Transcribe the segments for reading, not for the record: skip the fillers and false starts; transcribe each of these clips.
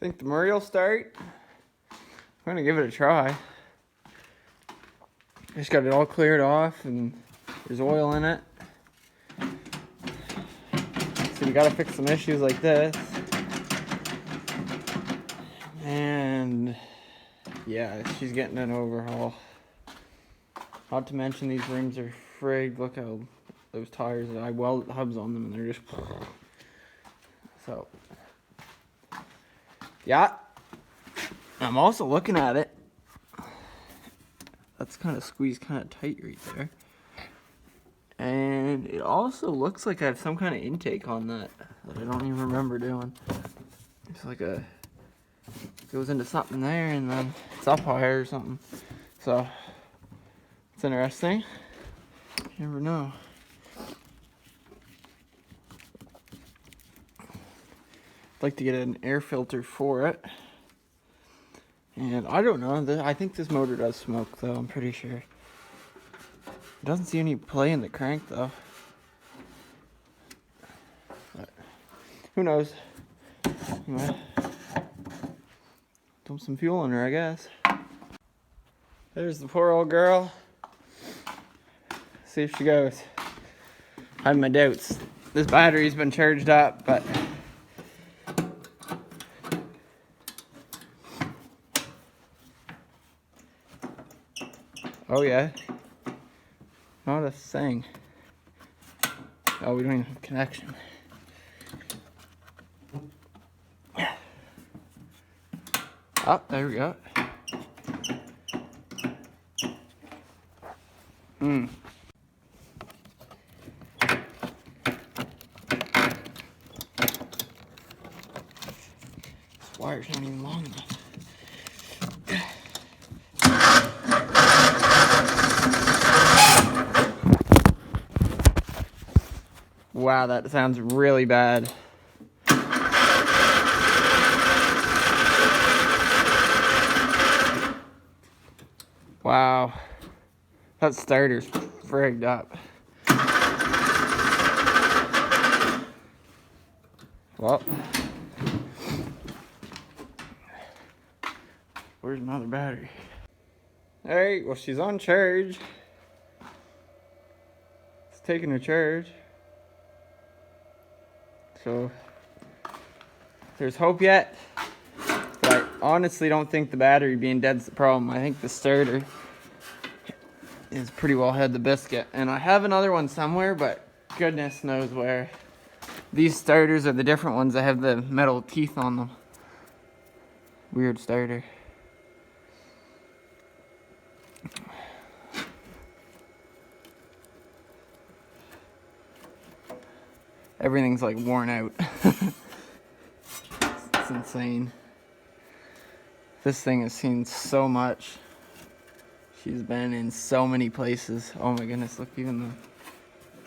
think the Murray will start. I'm gonna give it a try. Just got it all cleared off and there's oil in it. So we gotta fix some issues like this. And yeah, she's getting an overhaul. Not to mention these rims are frigged. Look how those tires, I weld hubs on them and they're just... So, yeah. I'm also looking at it. That's kind of squeezed kind of tight right there. And it also looks like I have some kind of intake on that I don't even remember doing. It's like a... goes into something there and then it's up higher or something. So, it's interesting. You never know. I'd like to get an air filter for it. And I don't know, I think this motor does smoke though, I'm pretty sure. It doesn't see any play in the crank though. But who knows? Anyway, dump some fuel in her, I guess. There's the poor old girl. See if she goes. I have my doubts. This battery's been charged up, but oh yeah. Not a thing. Oh, we don't even have connection. Oh, there we go. This wire's not even long enough. Wow, that sounds really bad. Wow, that starter's frigged up. Well, where's another battery? Alright, well, she's on charge. It's taking a charge. So, there's hope yet. But I honestly don't think the battery being dead's the problem. I think the starter is pretty well had the biscuit. And I have another one somewhere, but goodness knows where. These starters are the different ones that have the metal teeth on them. Weird starter. Everything's like worn out. It's insane. This thing has seen so much. She's been in so many places. Oh my goodness, look, even the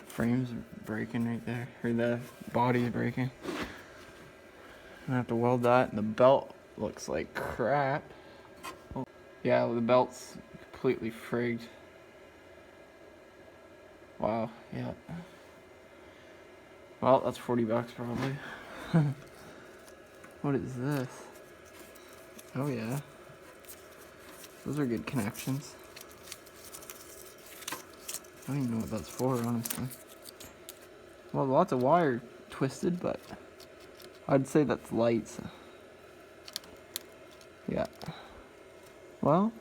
frame's breaking right there. Or the body's breaking. I'm gonna have to weld that. And the belt looks like crap. Oh, yeah, the belt's completely frigged. Wow, yeah. Well, that's $40 probably. What is this? Oh yeah. Those are good connections. I don't even know what that's for, honestly. Well, lots of wire twisted, but I'd say that's lights. Yeah. Well.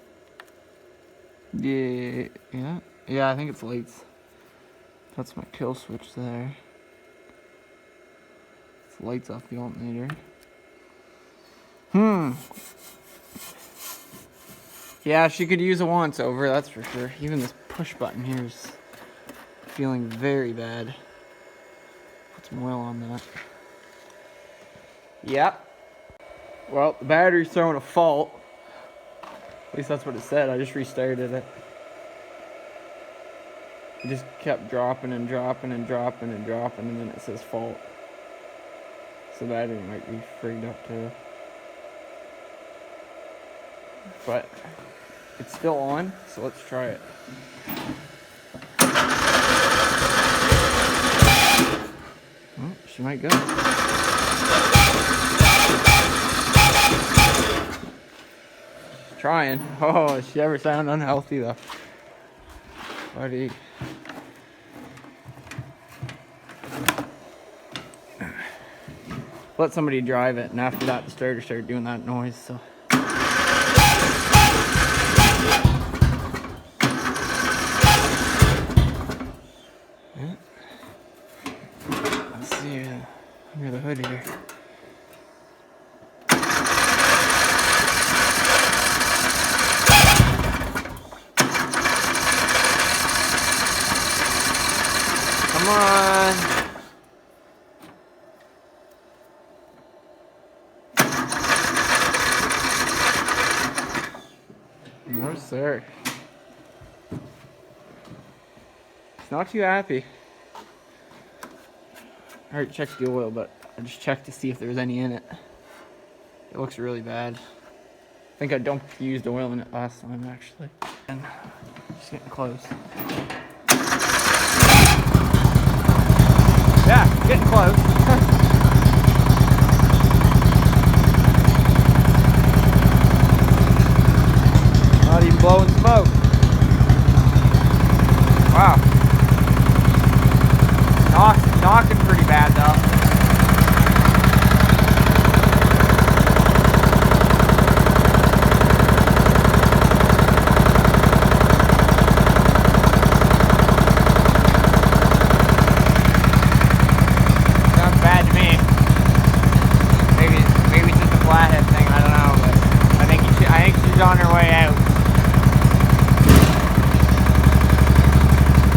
Yeah, I think it's lights. That's my kill switch there. It's lights off the alternator. Yeah, she could use a once over, that's for sure. Even this push button here is feeling very bad. Put some oil on that. Yep. Well, the battery's throwing a fault. At least that's what it said. I just restarted it. It just kept dropping and dropping and dropping and dropping, and then it says fault. So the battery might be frigged up too. But it's still on, so let's try it. Well, she might go. Trying. Oh, she ever sound unhealthy though. Buddy. Let somebody drive it, and after that the starter started doing that noise, so. Yeah. Let's see under the hood here. Come on. No, sir. It's not too happy. I already checked the oil, but I just checked to see if there was any in it. It looks really bad. I think I dumped used oil in it last time, actually. And just getting close. Yeah, getting close. Not even blowing smoke. Wow. Knocking pretty bad though. Sounds bad to me. Maybe it's just a flathead thing. I don't know, but I think she's on her way out.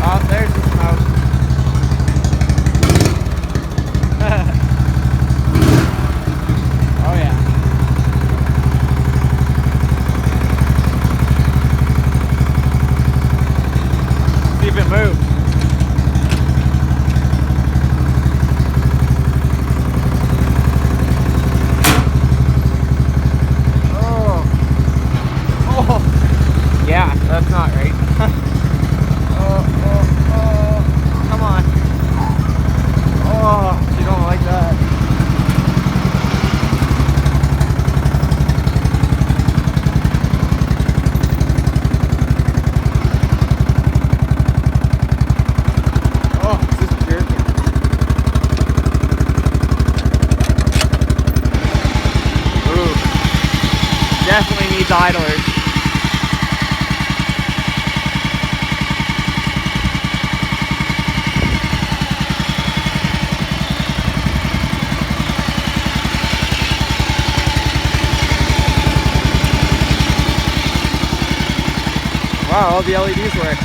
Oh, there's the smoke. Oh yeah. See if it moves. Oh. Oh. Yeah, that's not right. Oh. Come on. Oh, she don't like that. Oh, it's just jerking. Ooh. Definitely needs idlers. Wow, all the LEDs work.